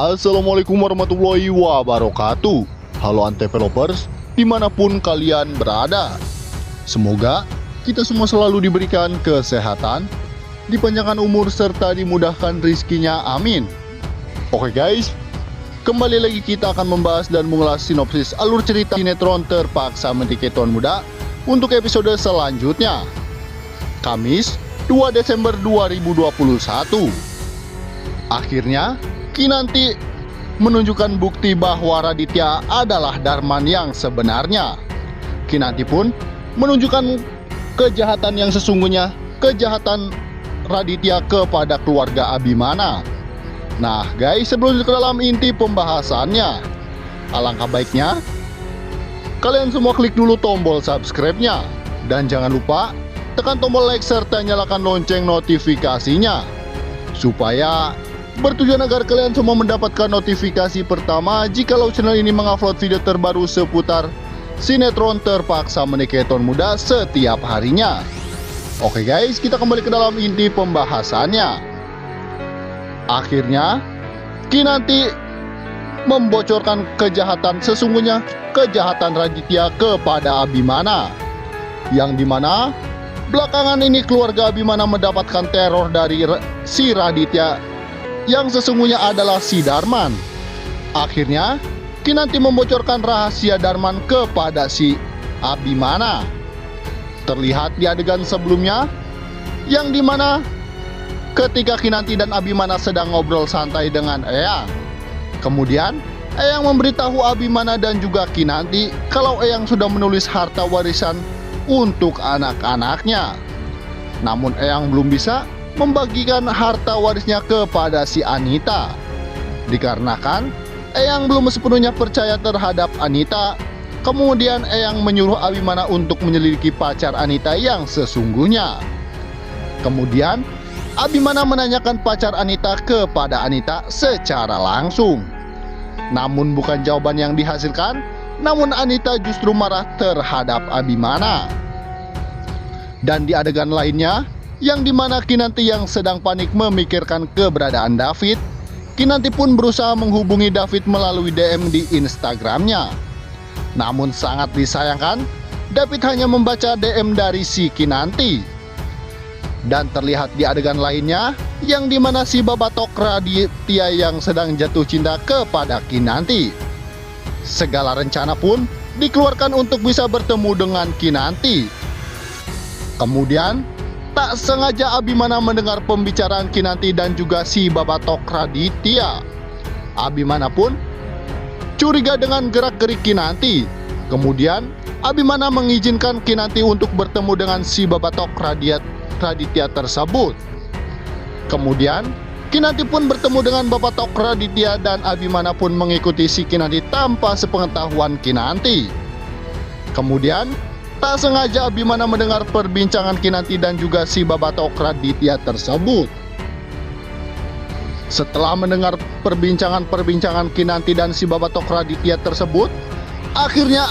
Assalamualaikum warahmatullahi wabarakatuh. Halo Antevelopers, dimanapun kalian berada. Semoga kita semua selalu diberikan kesehatan, dipanjangkan umur, serta dimudahkan rizkinya, amin. Oke guys, kembali lagi kita akan membahas dan mengulas sinopsis alur cerita sinetron Terpaksa Menikahi Tuan Muda untuk episode selanjutnya, Kamis 2 Desember 2021. Akhirnya Kinanti menunjukkan bukti bahwa Raditya adalah Darman yang sebenarnya. Kinanti pun menunjukkan kejahatan yang sesungguhnya, kejahatan Raditya kepada keluarga Abimana. Nah guys, sebelum ke dalam inti pembahasannya, alangkah baiknya kalian semua klik dulu tombol subscribe-nya. Dan jangan lupa tekan tombol like serta nyalakan lonceng notifikasinya, supaya bertujuan agar kalian semua mendapatkan notifikasi pertama jikalau channel ini mengupload video terbaru seputar sinetron Terpaksa Menikahi Tuan Muda setiap harinya. Oke guys, kita kembali ke dalam inti pembahasannya. Akhirnya Kinanti membocorkan kejahatan sesungguhnya, kejahatan Raditya kepada Abimana, yang dimana belakangan ini keluarga Abimana mendapatkan teror dari si Raditya yang sesungguhnya adalah si Darman. Akhirnya Kinanti membocorkan rahasia Darman kepada si Abimana. Terlihat di adegan sebelumnya, yang dimana ketika Kinanti dan Abimana sedang ngobrol santai dengan Eyang, kemudian Eyang memberitahu Abimana dan juga Kinanti kalau Eyang sudah menulis harta warisan untuk anak-anaknya. Namun Eyang belum bisa membagikan harta warisnya kepada si Anita, dikarenakan Eyang belum sepenuhnya percaya terhadap Anita. Kemudian Eyang menyuruh Abimana untuk menyelidiki pacar Anita yang sesungguhnya. Kemudian Abimana menanyakan pacar Anita kepada Anita secara langsung. Namun bukan jawaban yang dihasilkan, namun Anita justru marah terhadap Abimana. Dan di adegan lainnya, yang dimana Kinanti yang sedang panik memikirkan keberadaan David, Kinanti pun berusaha menghubungi David melalui DM di Instagramnya. Namun sangat disayangkan, David hanya membaca DM dari si Kinanti. Dan terlihat di adegan lainnya, yang dimana si Babatok Raditya yang sedang jatuh cinta kepada Kinanti. Segala rencana pun dikeluarkan untuk bisa bertemu dengan Kinanti. Kemudian tak sengaja Abimana mendengar pembicaraan Kinanti dan juga si Babatok Raditya. Abimana pun curiga dengan gerak-gerik Kinanti. Kemudian Abimana mengizinkan Kinanti untuk bertemu dengan si Babatok Raditya tersebut. Kemudian Kinanti pun bertemu dengan Babatok Raditya dan Abimana pun mengikuti si Kinanti tanpa sepengetahuan Kinanti. Kemudian tak sengaja Abimana mendengar perbincangan Kinanti dan juga si Babatok Raditya tersebut. Setelah mendengar perbincangan Kinanti dan si Babatok Raditya tersebut, akhirnya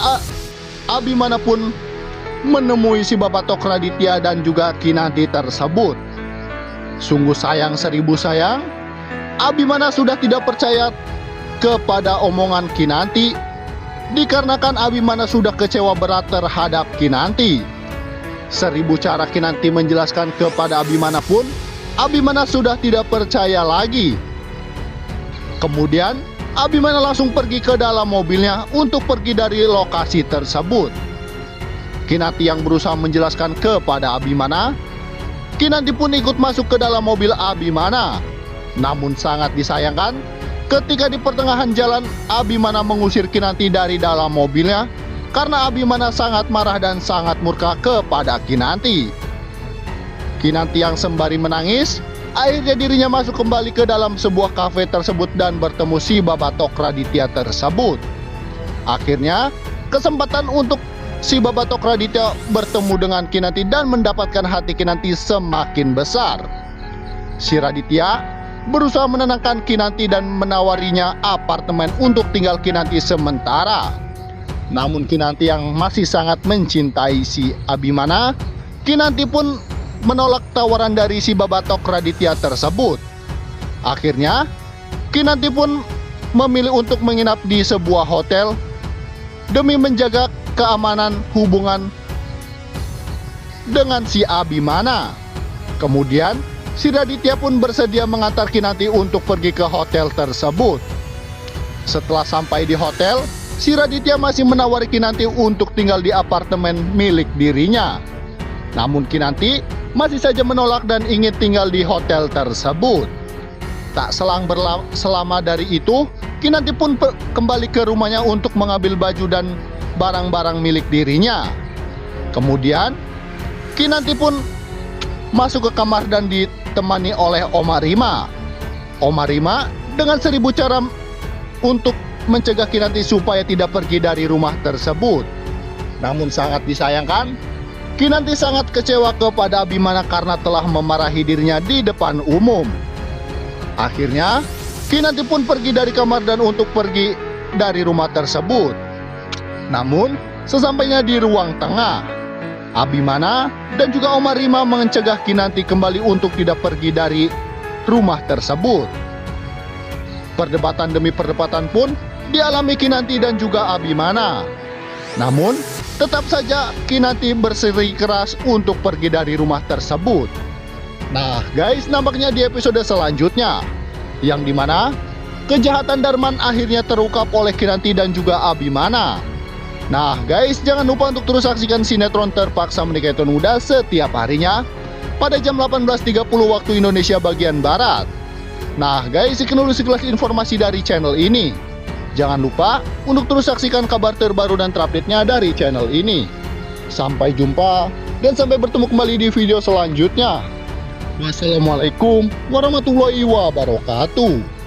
Abimana pun menemui si Babatok Raditya dan juga Kinanti tersebut. Sungguh sayang seribu sayang, Abimana sudah tidak percaya kepada omongan Kinanti, dikarenakan Abimana sudah kecewa berat terhadap Kinanti. Seribu cara Kinanti menjelaskan kepada Abimana pun, Abimana sudah tidak percaya lagi. Kemudian Abimana langsung pergi ke dalam mobilnya untuk pergi dari lokasi tersebut. Kinanti yang berusaha menjelaskan kepada Abimana, Kinanti pun ikut masuk ke dalam mobil Abimana. Namun sangat disayangkan, ketika di pertengahan jalan Abimana mengusir Kinanti dari dalam mobilnya karena Abimana sangat marah dan sangat murka kepada Kinanti. Kinanti yang sembari menangis, akhirnya dirinya masuk kembali ke dalam sebuah kafe tersebut dan bertemu si Babatok Raditya tersebut. Akhirnya kesempatan untuk si Babatok Raditya bertemu dengan Kinanti dan mendapatkan hati Kinanti semakin besar. Si Raditya berusaha menenangkan Kinanti dan menawarinya apartemen untuk tinggal Kinanti sementara. Namun Kinanti yang masih sangat mencintai si Abimana, Kinanti pun menolak tawaran dari si Babatok Raditya tersebut. Akhirnya Kinanti pun memilih untuk menginap di sebuah hotel demi menjaga keamanan hubungan dengan si Abimana. Kemudian, si Raditya pun bersedia mengantar Kinanti untuk pergi ke hotel tersebut. Setelah sampai di hotel, si Raditya masih menawari Kinanti untuk tinggal di apartemen milik dirinya. Namun Kinanti masih saja menolak dan ingin tinggal di hotel tersebut. Tak selang selama dari itu, Kinanti pun kembali ke rumahnya untuk mengambil baju dan barang-barang milik dirinya. Kemudian, Kinanti pun masuk ke kamar dan ditemani oleh Oma Rima. Oma Rima dengan 1000 cara untuk mencegah Kinanti supaya tidak pergi dari rumah tersebut. Namun sangat disayangkan, Kinanti sangat kecewa kepada Abimana karena telah memarahi dirinya di depan umum. Akhirnya, Kinanti pun pergi dari kamar dan untuk pergi dari rumah tersebut. Namun, sesampainya di ruang tengah, Abimana dan juga Oma Rima mencegah Kinanti kembali untuk tidak pergi dari rumah tersebut. Perdebatan demi perdebatan pun dialami Kinanti dan juga Abimana. Namun, tetap saja Kinanti berseri keras untuk pergi dari rumah tersebut. Nah guys, nampaknya di episode selanjutnya, yang dimana kejahatan Darman akhirnya terungkap oleh Kinanti dan juga Abimana. Nah guys, jangan lupa untuk terus saksikan sinetron Terpaksa Menikah Tuan Muda setiap harinya pada jam 18.30 waktu Indonesia bagian Barat. Nah guys, sekian dulu sekilas informasi dari channel ini. Jangan lupa untuk terus saksikan kabar terbaru dan terupdate-nya dari channel ini. Sampai jumpa dan sampai bertemu kembali di video selanjutnya. Wassalamualaikum warahmatullahi wabarakatuh.